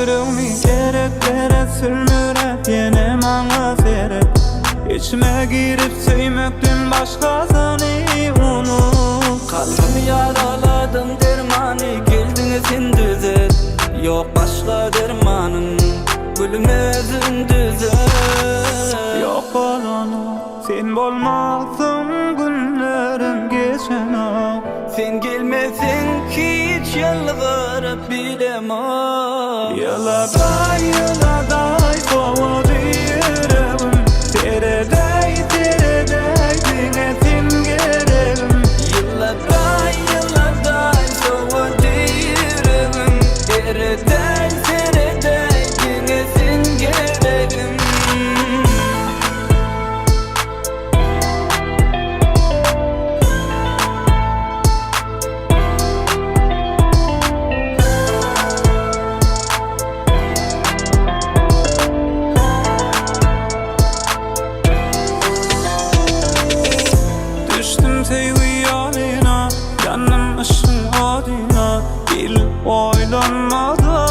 Yüreğimi gerek sürmürep yine maňa serep. İçime girip söýmekden başgasany unut. Kalbimi yaraladım dermany, geldin sen düzet. Yok başka dermanım, gülüm özün düzet. Yok bolany sen bolmaksın, günlerim geçenok. Sen gelmesin ki hiç yalvarıp bilemem. Yıladay soğudu yüreğim. Teredey dine sen gereğim. Yıladay soğudu yüreğim. Teredey dine sen gereğim. Düştüm sevgi yoluna, yanım ışın odina. Bil oylanmadı